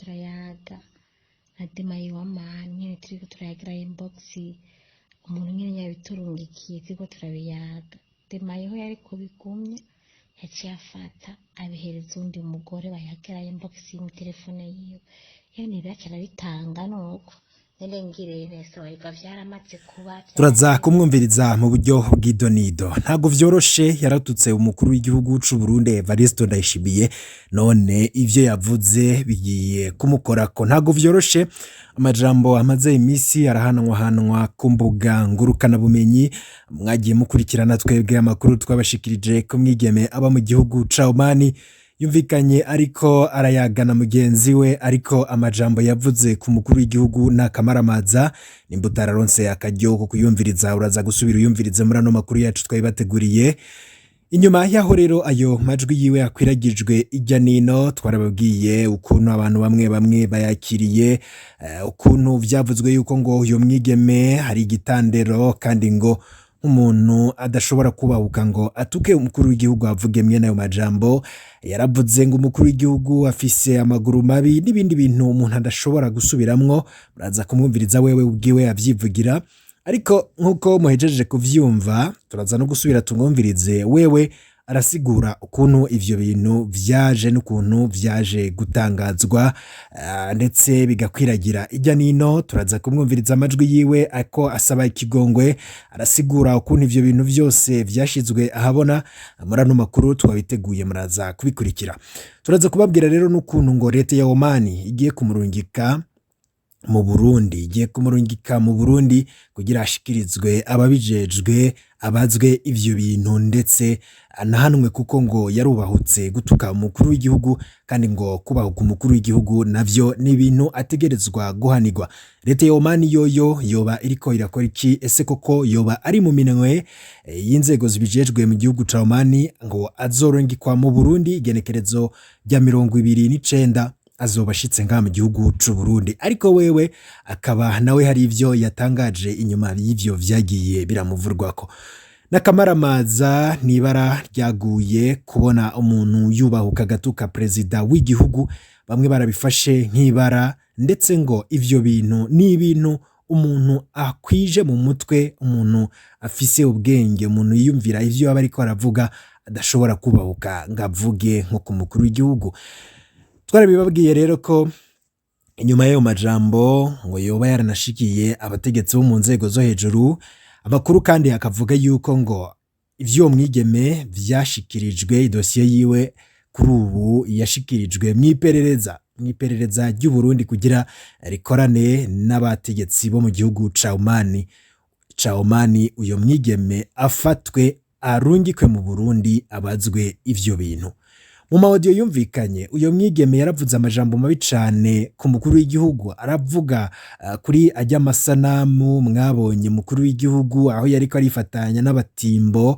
turayaga na demayi wa Omani nyene turiko turayagira inbox umuntu nyene yabiturungikiye turiko turabiyaga demayi ho yari kubigumya yaciye afata abihereza undi mugore bayagira inbox mu telefone yiwe yani byacara bitanga nuko turaza kumwumviriza mu buryo bw'idonido. Ntago vyoroshe, yaratutse umukuru w'igihugu c'u Burundi Ndayishimiye, none ivyo yavuze bigiye kumukorako. Ntago vyoroshe, amajambo amaze imisi arahanwa ku mbuga ngurukana bumenyi. Mwagiye mukurikirana twebwe amakuru twabashikirije ko mwigeme aba mu gihugu ca Omani yumvikanye ariko arayagana mugenzi we, ariko amajambo yavuze ku mukuru w'igihugu n'akamaramaza. Nimba utararonse akaryo ko kuyumviriza, uraza gusubira uyumvirize muri ano makuru yacu twabibateguriye. Inyuma yaho rero ayo majwi yiwe akwiragijwe ijya nino, twarababwiye ukuntu abantu bamwe bayakiriye, ukuntu vyavuzwe yuko ngo uyo mwigeme hari igitandero kandi ngo umuntu adashobora kubahuka ngo atuke umukuru w'igihugu avuge mwe nayo majambo. Yaravuze ngo umukuru w'igihugu afise amaguru mabi n'ibindi bintu umuntu adashobora gusubiramwo. Muraza kumwumviriza wewe ubwiwe avyivugira, ariko nkuko muhejeje kuvyumva turaza no gusubira tumwumvirize wewe arasigura ukuntu ivyo bintu vyaje n'ukuntu vyaje gutangazwa, ndetse bigakwiragira ijya nino. Turaza kumwumviriza amajwi yiwe ako asaba ikigongwe, arasigura ukuntu ivyo bintu vyose vyashizwe ahabona. Muri ano makuru twabiteguye, muraza kubikurikira. Turaza kubabwira rero n'ukuntu ngo leta ya Omani igiye kumurungika mu Burundi kugira ashikirizwe ababijejwe, abazwe ivyo bintu, ndetse anahanwe kuko ngo yarubahutse gutuka umukuru w'igihugu, kandi ngo kubahuka umukuru w'igihugu navyo ni ibintu ategerezwa guhanirwa. Leta ya Omani yoyo yoba iriko irakora iki? Ese koko yoba ari mu minwe y'inzego zibijejwe mu gihugu ca Omani ngo azorungikwa mu Burundi igenekerezo rya 29 azobashitse nga mu gihugu c'u Burundi? Ariko wewe akaba nawe hari ivyo yatangaje inyuma y'ivyo vyagiye biramuvurwako. N'akamaramaza nibara ryaguye kubona umuntu yubahuka gatuka prezida w'igihugu. Bamwe barabifashe nk'ibara, ndetse ngo ivyo bintu ni ibintu umuntu akwije mu mutwe, umuntu afise ubwenge, umuntu yiyumvira ivyo yaba ariko aravuga adashobora kubahuka ngavuge nko ku mukuru w'igihugu. Twarabibabwiye rero ko inyuma y'ayo majambo ngo yoba yaranashikiye abategetsi bo mu nzego zo hejuru. Amakuru kandi akavuga yuko ngo ivyo mwigeme vyashikirijwe, idosiye yiwe kuri ubu yashikirijwe mw'iperereza ry'u Burundi kugira rikorane n'abategetsi bo mu gihugu ca Omani. Uyo mwigeme afatwe arungikwe mu Burundi abazwe ivyo bintu. Mu maudio yumvikanye, uyo mwigeme yaravuze amajambo mabi cane ku mukuru w'igihugu. Aravuga kuri ajya amasanamu mwabonye mukuru w'igihugu aho yariko arifatanya n'abatimbo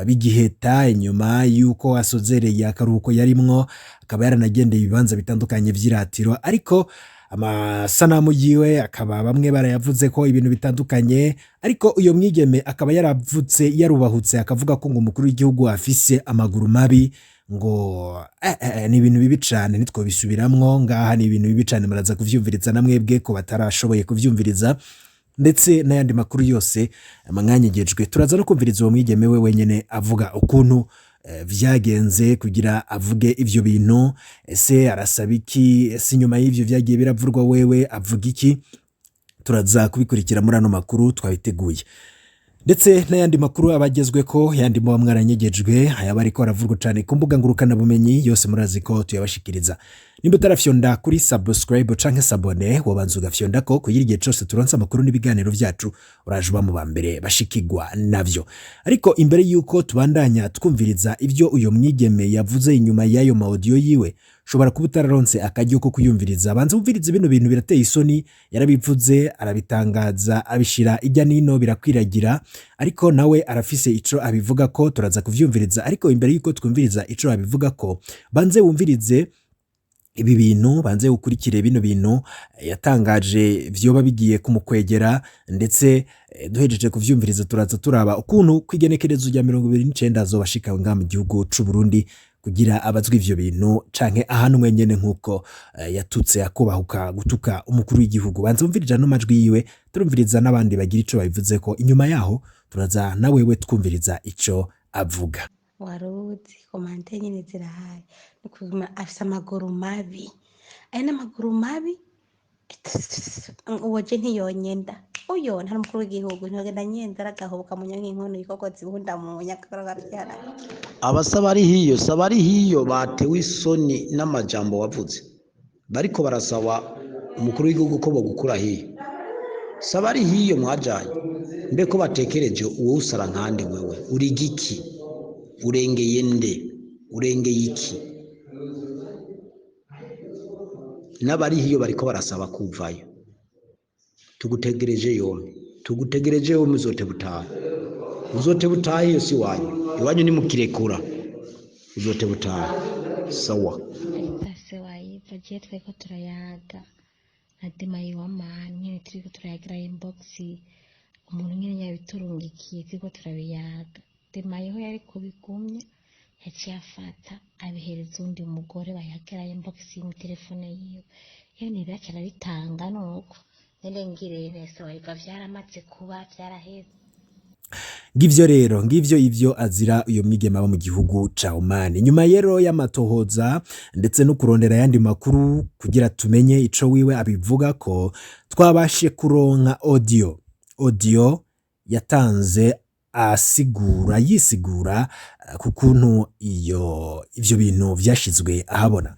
b'igiheta inyuma yuko asozereye akaruhuko yarimwo, akaba yaranagendeye ibibanza bitandukanye vy'iratiro. Ariko amasanamu yiwe akaba bamwe barayavuze ko ibintu bitandukanye, ariko uyo mwigeme akaba yarubahutse akavuga ko ngo umukuru w'igihugu afise amaguru mabi, ngo ni ibintu bibi cane nitwo bisubiramwo ngaha, ni ibintu bibi cane. Muraza kuvyumviriza namwebwe ko batarashoboye kuvyumviriza, ndetse n'ayandi makuru yose mwanyegejwe. Turaza no kumviriza uwo mwigeme we wenyene avuga ukuntu vyagenze kugira avuge ivyo bintu. Ese arasaba iki? Ese nyuma y'ivyo vyagiye biravurwa wewe avuga iki? Turaza kubikurikira muri ano makuru twabiteguye, ndetse n'ayandi makuru abagezwe ko yandi mu bamwaranyegejwe. Ayaba ariko aravurwa cane ku mbuga ngurukana bumenyi yose murazi ko tuyabashikiriza. Nimba utarafyonda kuri subscribe canke sabone, wobanza ugafyonda ko kugira igihe cose turonsa amakuru n'ibiganiro vyacu uraje uba mu bambere bashikirwa navyo. Ariko imbere yuko tubandanya twumviriza ivyo uyo mwigeme yavuze inyuma y'ayo maudio yiwe, shobora kuba utararonse akaryo ko kuyumviriza, banza umvirize bino bintu birateye isoni. Yarabivuze, arabitangaza, abishira ijya nino, birakwiragira, ariko nawe arafise ico abivuga ko. Turaza kuvyumviriza, ariko imbere yuko twumviriza ico abivuga ko, banze wumvirize ibi bintu, banze ukurikire bino bintu yatangaje vyoba bigiye kumukwegera. Ndetse duhejeje kuvyumviriza turaza turaba ukuntu kwigenekerezo rya 29 azobashika nga mu gihugu c'u Burundi kugira abazwe ivyo bintu canke ahanwe nyene nkuko yatutse akubahuka gutuka umukuru w'igihugu. Banza umvirija no majwi yiwe, turumviriza n'abandi bagira ico babivuze ko, inyuma yaho turaza na wewe twumviriza ico avuga. Waruzi komante nyine zirahari afise amaguru mabi aya n'amaguru mabi uwoje ntiyonyenda uyo nta mukuru w'igihugu ntiyogenda nyenda aragahoboka mu nyanka inkono yikokozi buhunda mu nyakarabyara abasaba ari hiyo batewe isoni n'amajambo wavuze bariko barasaba umukuru w'igihugu ko bogukura hiyo saba ari hiyo mwajanye mbe ko batekereje uwo usara nkande wewe uri giki urengeye nde urengeye iki n'abari hiyo bariko barasaba kuvayo tugutegereje yombi uzote butahe iyo si iwanyu ni mukirekura uzote butahe sawa se wayiva je tweko turayaga nadima Omani nyene turiko turayagira inbox umuntu nyene yabiturungikiye turiko turabiyaga demayeho yari kubigumye yaciye afata abihereza undi mugore bayagira inbox mu telefone yiwe yene byacara bitanga nuko nende ngire nese wayiva vyaramaze kuba vyaraheze. Ngivyo rero ivyo azira uyo mwigeme aba mu gihugu ca Omani. Nyuma yero y'amatohoza ndetse no kurondera yandi makuru kugira tumenye ico wiwe abivuga ko twabashe kuronka audio yatanze yisigura kukuntu ivyo bintu vyashizwe ahabona.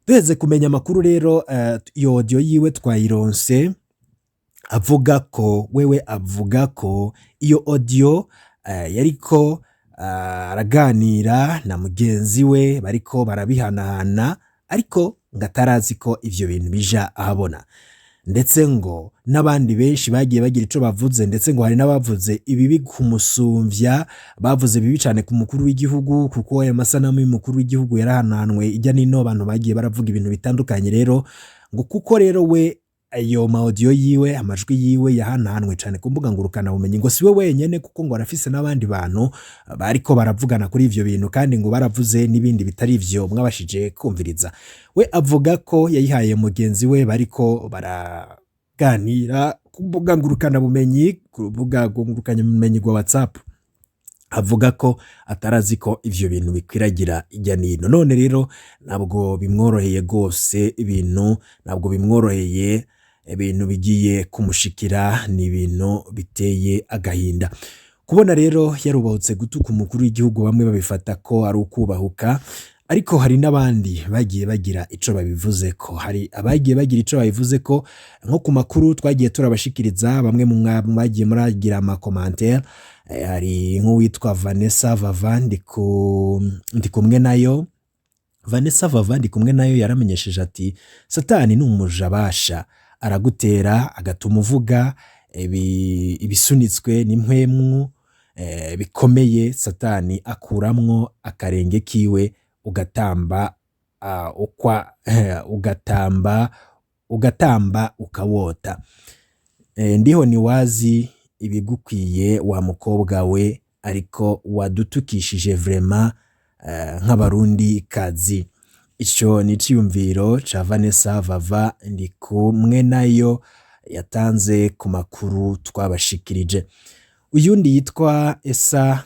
Duheze kumenya amakuru rero iyo audio yiwe twayironse avuga ko iyo audio yariko araganira na mugenzi we bariko barabihanahana ariko ngatarazi ko ivyo bintu bija ahabona, ndetse ngo n'abandi benshi bagiye bagira ico bavuze, ndetse ngo hari n'abavuze ibibi kumusumvya, bavuze bibi cyane ku mukuru w'igihugu kuko aya masanamu y'umukuru w'igihugu yarahananwe ijya nino abantu bagiye baravuga ibintu bitandukanye. Rero ngo kuko rero we ayo audio yiwe amajwi yiwe yahananwe cyane ku mbuga ngurukana bumenyi, ngo siwe wenyene kuko ngo arafise n'abandi bantu bariko baravugana kuri ivyo bintu kandi ngo baravuze n'ibindi bitari ivyo mwabashije kumviriza. We avuga ko yayihaye mugenzi we bariko baraganira ku mbuga ngurukana bumenyi, ku mbuga ngurukana bumenyi rwa WhatsApp, avuga ko atarazi ko ivyo bintu bikwiragira ijya nino. None rero ntabwo bimworoheye gose, ntabwo bimworoheye, ibintu bigiye kumushikira ni ibintu biteye agahinda. Kubona rero yarubahutse gutuka umukuru w'igihugu, bamwe babifata ko ari ukubahuka, ariko hari n'abandi bagiye bagira ico babivuze ko. Hari abagiye bagira ico babivuze ko nko ku makuru twagiye turabashikiriza, bamwe mu bagiye muragira ama commentaire. Hari nk'uwitwa Vanessa Vava ndi kumwe nayo. Vanessa Vava ndi kumwe nayo yaramenyesheje ati Satani ni umujabasha, aragutera agatuma uvuga ibisunitswe n'impwemu bikomeye. Satani akuramwo akarenge kiwe ugatamba ukawota. Ndiho ni wazi ibigukwiye wa mukobwa we, ariko wadutukishije vraiment nk'abarundi kazi. Ico ni ciyumviro ca Vanessa Vava ndi kumwe nayo yatanze ku makuru twabashikirije. Uyundi yitwa Esa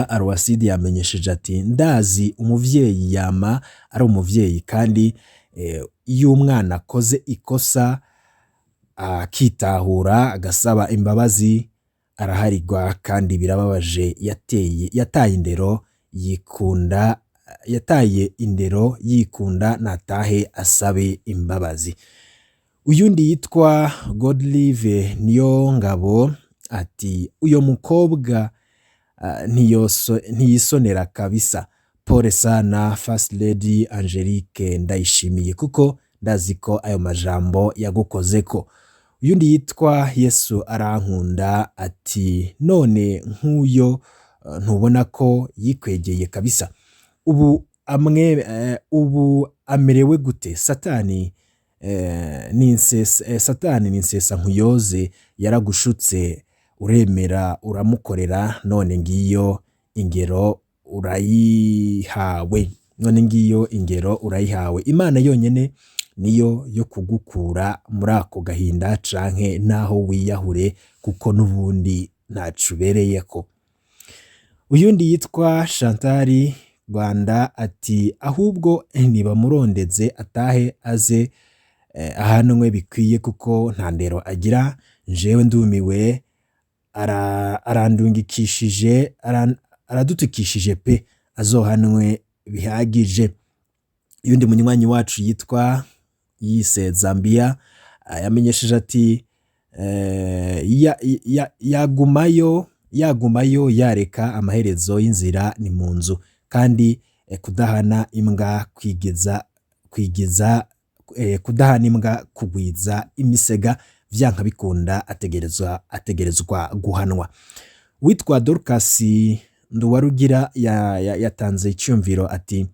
Arwasidi yamenyesheje ati ndazi umuvyeyi yama ari umuvyeyi, kandi iyo umwana akoze ikosa akitahura agasaba imbabazi araharirwa, kandi birababaje. Yataye indero yikunda natahe asabe imbabazi. Uyundi yitwa Godlive niyo ngabo ati uyo mukobwa ntiyisonera kabisa, pole sana First Lady Angelique Ndayishimiye, kuko ndazi ko ayo majambo yagukozeko. Uyundi yitwa Yesu arankunda ati none nk'uyo ntubona ko yikwegeye kabisa, ubu amerewe gute? Satani ni nsesa nkuyoze, yaragushutse uremera uramukorera, none ngiyo ingero urayihawe. None ngiyo ingero urayihawe. Imana yonyene niyo yo kugukura muri ako gahinda canke naho wiyahure, kuko n'ubundi ntaco ubereyeko. Uyundi yitwa Shantari Rwanda ati ahubwo nibamurondeze atahe aze ahanwe bikwiye, kuko nta ndero agira. Jewe ndumiwe, arandungikishije aradutukishije pe, azohanwe bihagije. Yundi munywanyi wacu yitwa yise Zambia yamenyesheje ati yagumayo yareka amaherezo y'inzira ni mu nzu, kandi kudahana imbwa kudahana imbwa kugwiza imisega, vyanka bikunda ategerezwa guhanwa. Witwa Dorcas Nduwarugira yatanze icyumviro ati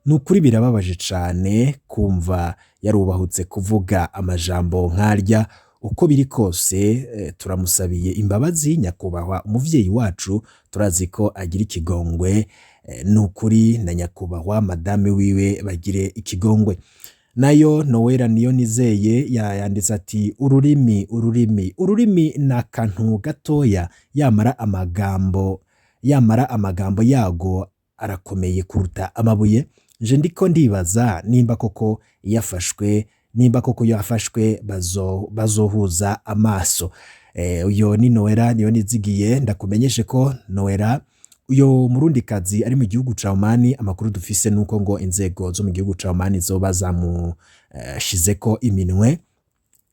nukuri birababaje cane kumva yarubahutse kuvuga amajambo nkarya. Uko biri kose turamusabiye imbabazi nyakubahwa umuvyeyi wacu, turazi ko agira ikigongwe, nukuri na nyakubahwa madame wiwe bagire ikigongwe. Nayo Noella niyo nizeye yanditse ati ururimi na kantu gatoya, yamara amagambo yago arakomeye kuruta amabuye. Je ndiko ndibaza nimba koko yafashwe bazohuza amaso. Uyo ni Noella niyo nizigiye. Ndakumenyeshe ko Noella uyo murundikazi ari mu gihugu ca Omani, amakuru dufise nuko ngo inzego zo mu gihugu ca Omani zoba zamushizeko iminwe.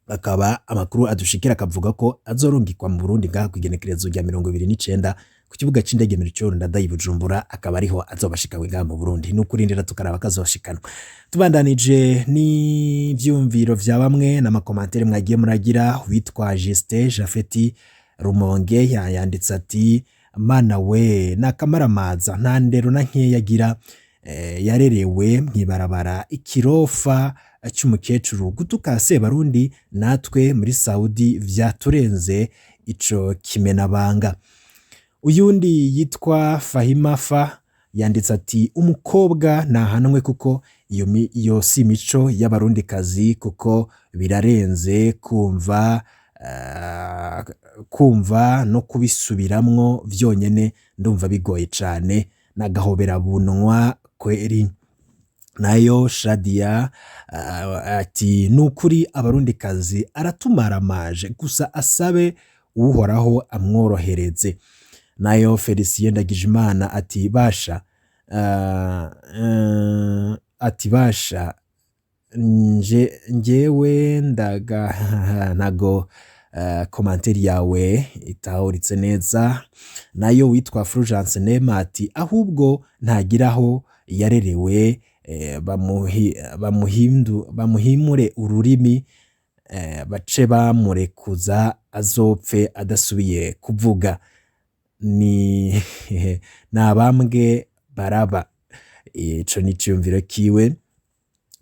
Akaba amakuru adushikira akavuga ko azorungikwa mu Burundi ngaha kwigenekerezo rya 29 ku kibuga c'indege Ndadaye Bujumbura, akaba ariho azobashikawe ngaha mu Burundi. Nukurindira tukaraba kazoshikana. Tubandanije ni vyumviro vya bamwe n'amakomantere mwagiye muragira. Witwa Justin Jafeti Rumonge yanditse ati mana we nakamaramaza, nta ndero na nkeya agira, yarerewe mwibarabara, ikirofa cy'umukecuru, gutuka Sebarundi natwe muri Saudi vyaturenze ico kimenabanga. Uyundi yitwa Fahimafa yanditse ati umukobwa nahanwe, kuko iyo si mico y'abarundikazi, kuko birarenze kumva no kubisubiramwo vyonyene, ndumva bigoye cane, nagahobera bunwa kweri. Nayo Shadia ati nukuri abarundikazi aratumaramaje, gusa asabe uhoraho amworohereze. Nayo Felicien Ndagijimana ati basha njewe ntago komanteri yawe itahuritse neza. Nayo witwa Fulgence Nema ati ahubwo ntagiraho yarerewe, bamuhimure ururimi, bace bamurekuza azopfe adasubiye kuvuga, ni nabambwe baraba. Ico ni cyumviro kiwe.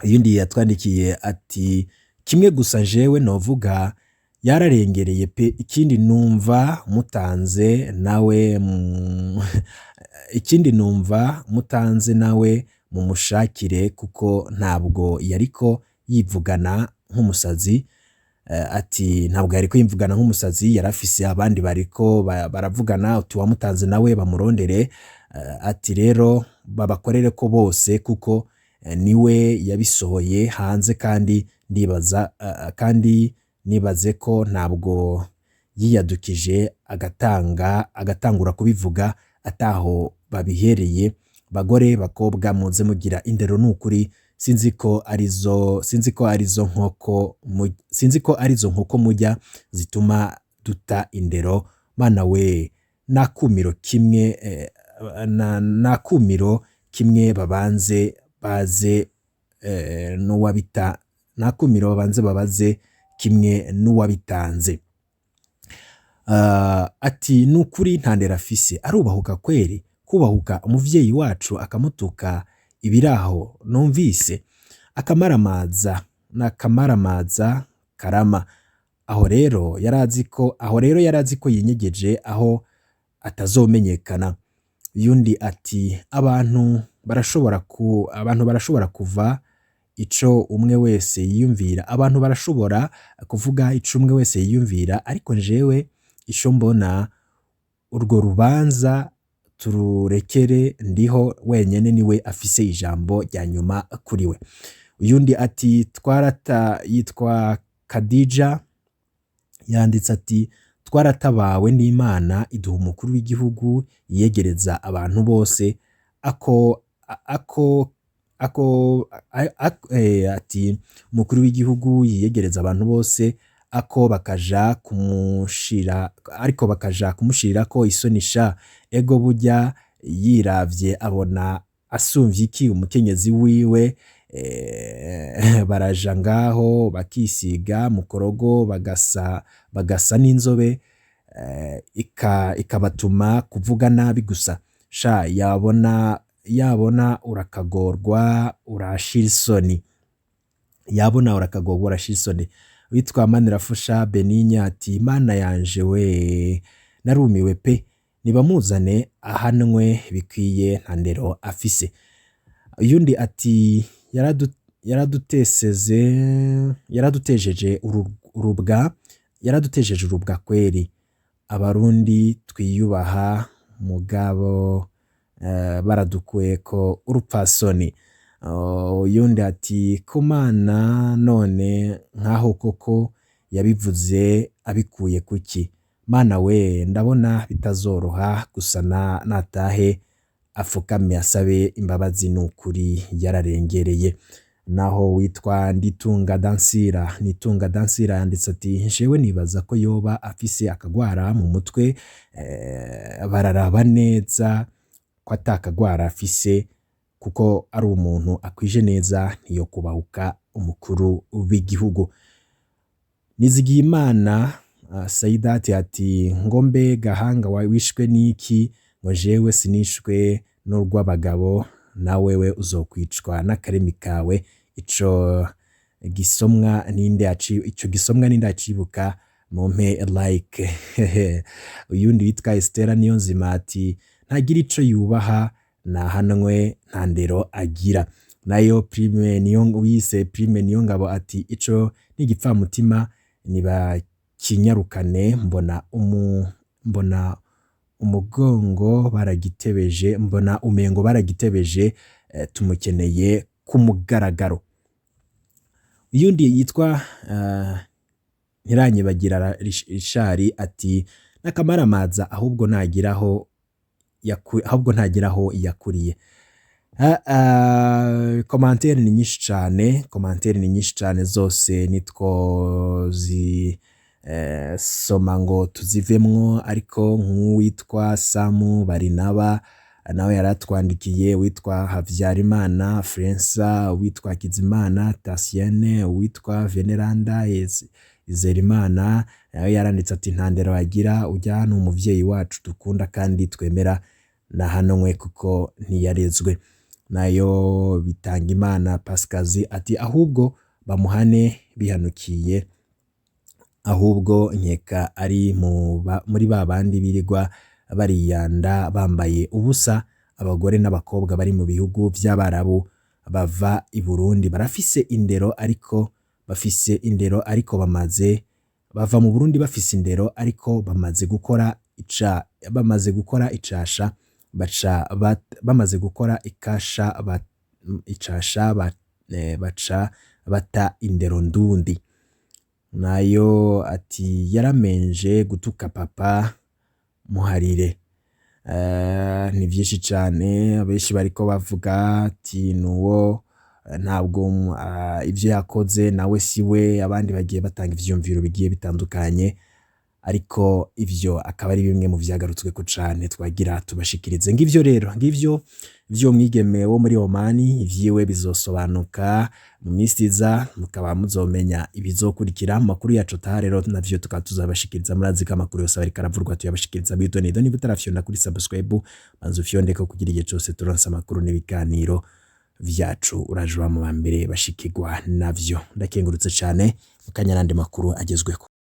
Yundi yatwandikiye ati kimwe gusa jewe novuga yararengereye pe, ikindi numva mutanze nawe mumushakire, kuko ntabwo yariko yivugana nk'umusazi. Ati ntabwo yariko yivugana nk'umusazi, yarafise abandi bariko baravugana, uti wamutanze nawe bamurondere. Ati rero babakorere ko bose, kuko niwe yabisohoye hanze, kandi nibaze ko ntabwo yiyadukije agatangura kubivuga ataho babihereye. Bagore bakobwa muze mugira indero, nukuri sinzi ko arizo nkoko mujya zituma duta indero. Mana we nakumiro kimwe babanze baze babaze kimwe n'uwabitanze. Ati nukuri nta ndero afise, arubahuka kweri, kubahuka umuvyeyi wacu akamutuka ibiraho numvise, akamaramaza karama. Aho rero yarazi ko yinyegeje aho atazomenyekana. Uyundi ati abantu barashobora kuva ico umwe wese yiyumvira, abantu barashobora kuvuga ico umwe wese yiyumvira, ariko jewe ico mbona urwo rubanza tururekere ndiho wenyene, niwe afise ijambo rya nyuma kuri we. Uyundi ati yitwa Khadija yanditse ati twaratabawe n'Imana iduha umukuru w'igihugu yiyegereza abantu bose ati umukuru w'igihugu yiyegereza abantu bose bakaja kumushirako isonisha ego burya yiravye abona asumvye iki umukenyezi wiwe. Baraja ngaho bakisiga mukorogo bagasa n'inzobe, ikabatuma kuvuga nabi gusa. Yabona urakagorwa urashira isoni. Witwa Manirafusha Beninya ati Mana yanje we narumiwe pe, nibamuzane ahanwe bikwiye nta ndero afise. Uyundi ati yaradutejeje urubwa kweri, abarundi twiyubaha mugabo baradukweko urupfasoni. Uyundi ati kumana none nkaho koko yabivuze abikuye kuki? Mana we ndabona bitazoroha, gusa natahe afukame asabe imbabazi, nukuri yararengereye. Naho witwa Nitunga Dansira yanditse ati jewe nibaza ko yoba afise akagwara mu mutwe, bararaba neza ko atakagwara afise, kuko ari umuntu akwije neza ntiyo kubahuka umukuru w'igihugu. Nizigiyimana Saidati ati ngombe gahanga wishwe niki? Ngo jewe sinishwe n'urw'abagabo, na wewe uzokwicwa n'akarimi kawe. Ico gisomwa ninde acibuka mumpe like. Uyundi witwa Estera Niyonzima ati ntagira ico yubaha nahanwe nta ndero agira. Nayo Prime Niyongabo ati ico n'igipfamutima nibakinyarukane, mbona umugongo baragitebeje, mbona umengo baragitebeje, tumukeneye ku mugaragaro. Uyundi yitwa Ntiranyibagira Richard ati n'akamaramaza ahubwo ntagiraho yakuriye. Commentaire ni nyinshi cane zose nitwo soma ngo tuzivemwo, ariko nk'uwitwa Samu Barinaba nawe yaratwandikiye, witwa Havyarimana Frensa, witwa Kizimana Tasienne, witwa Veneranda Izerimana nawe yaranditse ati nta ndero agira, urya ni umuvyeyi wacu dukunda kandi twemera nahanwe kuko ntiyarezwe. Nayo Bitangimana Pascazi ati ahubwo bamuhane bihanukiye, ahubwo nkeka ari muri babandi birirwa bariyanda bambaye ubusa, abagore n'abakobwa bari mu bihugu vy'Abarabu bava i Burundi barafise indero ariko bava mu Burundi bafise indero, ariko bamaze gukora icasha bamaze gukora icasha baca bata indero ndundi. Nayo ati yaramenje gutuka papa muharire. Ni vyinshi cane, abenshi bariko bavuga ati nuwo ntabwo ivyo yakoze nawe siwe, abandi bagiye batanga ivyumviro bigiye bitandukanye, ariko ivyo akaba ari bimwe mu vyagarutsweko cane twagira tubashikirize. Ngivyo rero, ngivyo mwigeme wo muri Omani, ivyiwe bizosobanuka mu minsi iza, mukaba muzomenya ibizokurikira. Makuru yacu taha rero navyo tukaba tuzabashikiriza, murazi ko amakuru yose ariko aravurwa tuyabashikiriza bitonido. Niba utarafyonda kuri subscribe banza ufyondeko kugira igihe cose turonse amakuru n'ibiganiro vyacu uraje mu bambere bashikirwa navyo. Ndakengurutse cane, mukanya nandi makuru agezweko.